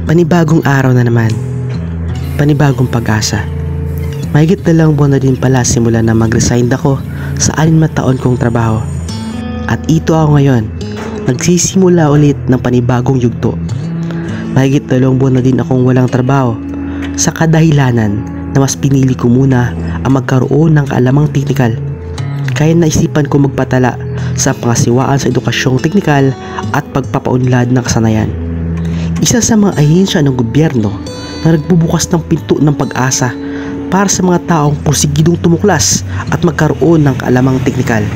Panibagong araw na naman. Panibagong pag-asa. Mahigit 2 buwan na din pala simula na mag-resign ako sa 6 na taon kong trabaho. At ito ako ngayon, nagsisimula ulit ng panibagong yugto. Mahigit 2 buwan na din akong walang trabaho sa kadahilanan na mas pinili ko muna ang magkaroon ng kaalamang teknikal. Kaya naisipan ko magpatala sa pangasiwaan sa edukasyong teknikal at pagpapaunlad ng kasanayan. Isa sa mga ahensya ng gobyerno na nagbubukas ng pinto ng pag-asa para sa mga taong porsigidong tumuklas at magkaroon ng kaalamang teknikal.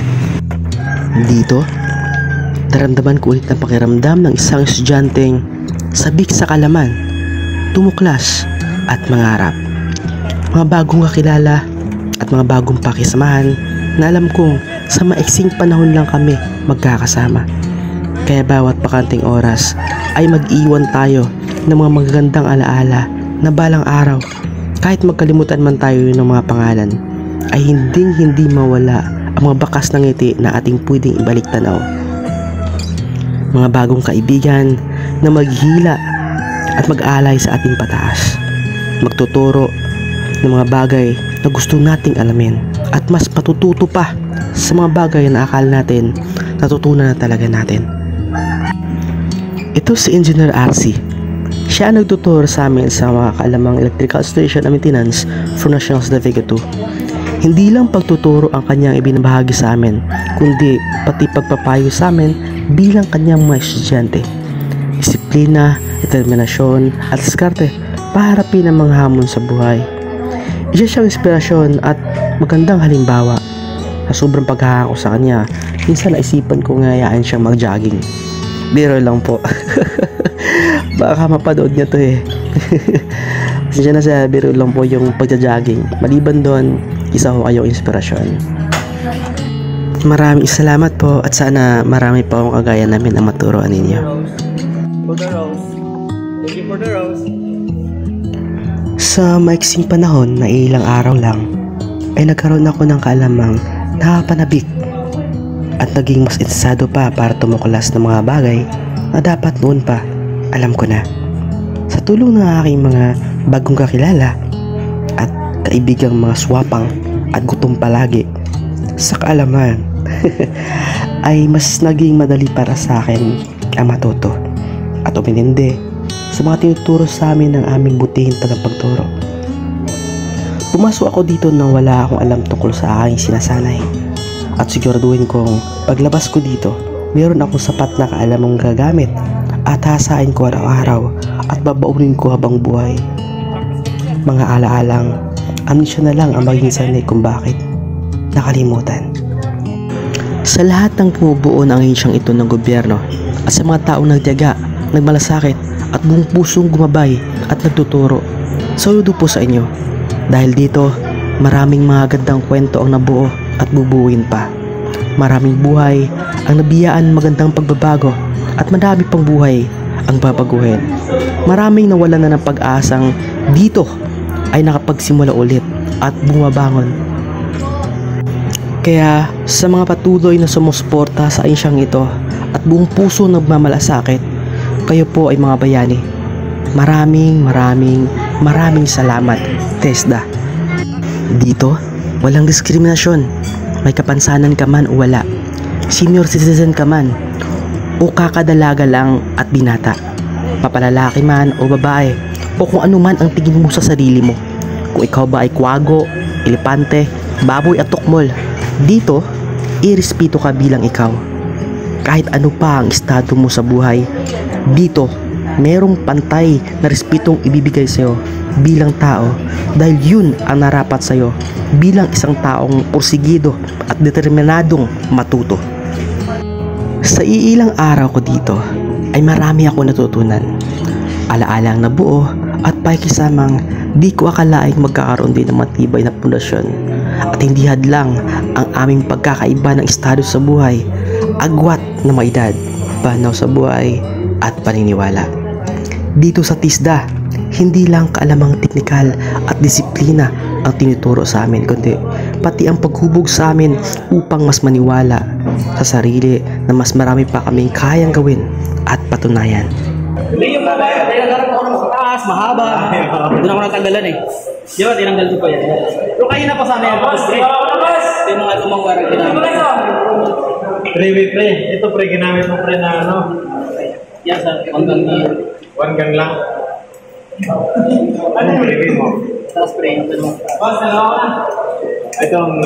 Dito, naramdaman ko ulit ang pakiramdam ng isang estudyanteng sabik sa kaalaman, tumuklas at mangarap. Mga bagong kakilala at mga bagong pakisamahan na alam kong sa maiksing panahon lang kami magkakasama. Kaya bawat bakanting oras ay mag-iwan tayo ng mga magagandang alaala na balang araw, kahit magkalimutan man tayo ng mga pangalan, ay hindi mawala ang mga bakas ng ngiti na ating pwedeng ibalik tanaw. Mga bagong kaibigan na maghila at mag-alay sa ating pataas, magtuturo ng mga bagay na gusto nating alamin at mas matututo pa sa mga bagay na akala natin natutunan na talaga natin. Ito si Engineer RC. Siya ang nagtuturo sa amin sa mga kaalamang electrical station and maintenance for National Navega 2. Hindi lang pagtuturo ang kanyang ibinabahagi sa amin, kundi pati pagpapayo sa amin bilang kanyang mga estudyante. Disiplina, determinasyon at diskarte para harapin ang mga hamon sa buhay. Isa siyang inspirasyon at magandang halimbawa. Sa sobrang paghahanga ko sa kanya, minsan naisipan ko ngayaan siyang mag-jogging. Biro lang po. Baka mapanood niya to eh. Pasensya na sa biro lang po yung pagja-jogging. Maliban doon, isa ko kayong inspirasyon. Maraming salamat po at sana marami pa akong kagaya namin ang maturuan ninyo. For the rose. Thank you for the rose. Sa maiksing panahon na ilang araw lang, ay nagkaroon ako ng kaalamang nakapanabik at naging mas interesado pa para tumuklas ng mga bagay na dapat noon pa alam ko na. Sa tulong ng aking mga bagong kakilala at kaibigang mga swapang at gutom palagi sa kaalaman ay mas naging madali para sa akin ang matuto at uminindi sa mga tinuturo sa amin ng aming butihing tagapagturo. Pumasok ako dito nang wala akong alam tungkol sa aking sinasanay at siguraduhin kong paglabas ko dito, meron akong sapat na kaalamang gagamit at hasain ko araw-araw at babaunin ko habang buhay. Mga alaalang amnesia na lang ang maging sanay kung bakit nakalimutan. Sa lahat ng bumubuo ng ahensyang ito ng gobyerno at sa mga taong nagtiyaga, nagmalasakit at buong pusong gumabay at nagtuturo, saludo po sa inyo. Dahil dito, maraming mga gandang kwento ang nabuo at bubuuin pa. Maraming buhay ang nabiyaan magandang pagbabago at marami pang buhay ang babaguhin. Maraming nawalan na ng pag-asang dito ay nakapagsimula ulit at bumabangon. Kaya sa mga patuloy na sumusuporta sa ahensyang ito at buong puso nagmamalasakit, kayo po ay mga bayani. Maraming salamat, TESDA. Dito, walang diskriminasyon. May kapansanan ka man o wala, senior citizen ka man o kakadalaga lang at binata, mapalalaki man o babae, o kung ano man ang tingin mo sa sarili mo. Kung ikaw ba ay kwago, elepante, baboy at tukmol, dito, irespeto ka bilang ikaw. Kahit ano pa ang estado mo sa buhay, dito, merong pantay na respetong ibibigay sa'yo bilang tao dahil yun ang narapat sa'yo bilang isang taong porsigido at determinadong matuto. Sa iilang araw ko dito ay marami ako natutunan. Alaalang nabuo at pakikisamang di ko akalaing magkakaroon din ng matibay na pundasyon at hindi hadlang ang aming pagkakaiba ng estado sa buhay, agwat na mga edad, panaw sa buhay at paniniwala. Dito sa TESDA, hindi lang kaalamang teknikal at disiplina ang tinuturo sa amin, kundi pati ang paghubog sa amin upang mas maniwala sa sarili na mas marami pa kaming kayang gawin at patunayan. Hindi yung babae, tinanggalan ko ng sa taas, mahaba. Doon ako natanggalan eh. Di ba, tinanggal ko pa yan. Pero kayo na pa sana yan, tapos pre. Yung mga tumang warang ginamit. Pre, pre. Ito pre, ginamit mo pre na ano? Yan sa hanggang na. One gang lang. Ano pre mo? Tapos pre, yung tanong. Ito ang...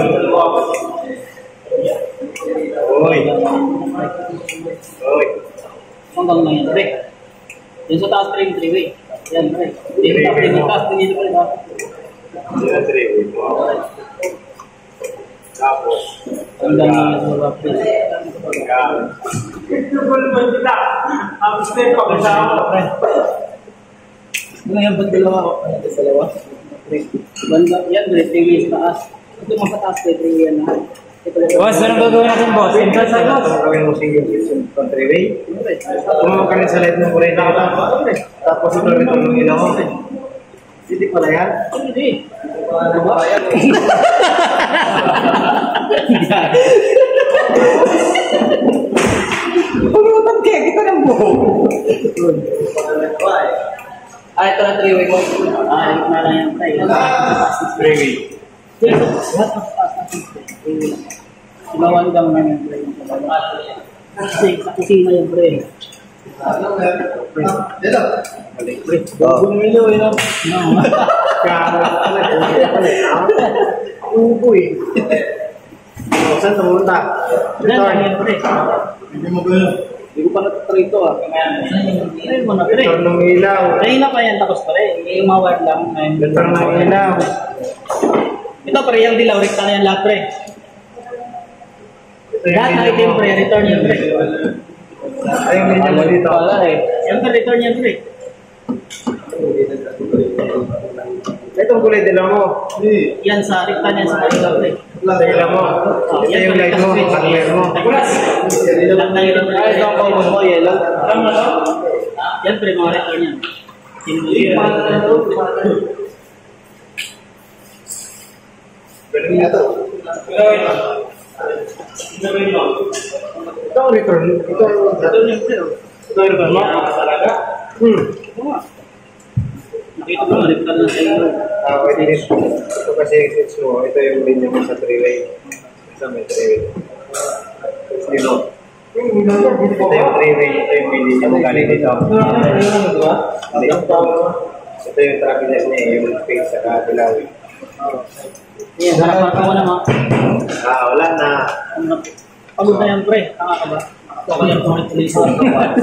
Oy. Oy. Hanggang na yan, pre. Yung sa taas pre, yung three-way. Yan, pre. Yung taas, yung taas, yung dito pre. Yan, pre. Tapos. Hanggang na yan sa baba, pre. Ngayon, ba't dalawa ako? Dalawa? Banda, yan, pre, three-way sa taas. Ito mo sa taas, pre, three-way yan na. Boss, anong gagawin natin, boss? Entrance na, boss. Gagawin mo single season on three-way. Tumawag ka rin sa light ng kurena ka. Tapos ito rin itong ilaw mo. Hindi pala yan? Hindi. Pagkakatan kaya kita ng buhok. Ito na three-way mo. Ito na lang yan, pre. Three-way. What? Ilawan lang na yung pre. Kasi sa kusina yung pre. Bagong ilaw eh, no? Upo eh. Saan tumunta? Yan lang yung pre. Hindi mo gano'n. Hindi ko pa natutrito ah. Ayun mo na pre. Return ng ilaw. Ayun na pa yan tapos pre. Yung mawar lang. Return ng ilaw. Ito pre, yung dilaw. Rekta na yan lahat pre. Lahat na itim pre. Return yan pre. Ayun din mo dito. Yan pre, return yan pre. Itong kulay dilaw mo. Yan sa rekta niyan sa dilaw pre. Sa ilaw mo. Ito yung light mo. Clear mo. Lang na yun. Ay, ito ang common mo. Yellow. Yan pre, mga return yan. Ganun nga to. Ito ang return. Ito ang Return yan pre. Ito ang return mo. Talaga? Nakita mo, return na sa iyo. Wait a minute. Ito kasi yung switch mo. Ito yung linya mo sa three-way. Isa may three-way. Dito. Ito yung three-way. Ito yung linya mo galing dito. Ito yung traffic light niya. Yung space sa kabilaw. Yan, harapan mo naman. Wala na. Pagod na yan pre, tanga ka ba? Ako yan kung tuloy sa mga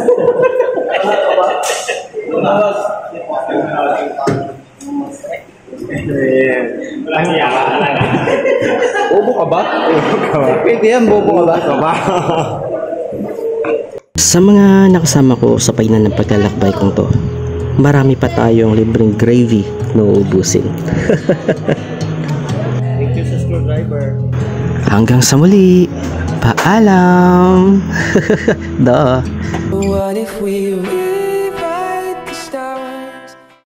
Ayan. Ang yaka talaga. Bobo ka ba? Pwede yan, bobo ka ba? Sa mga nakasama ko sa painan ng paglalakbay kong to, marami pa tayong libreng gravy na uubusin. Thank you sa screwdriver. Hanggang sa muli, paalam! Duh. What if we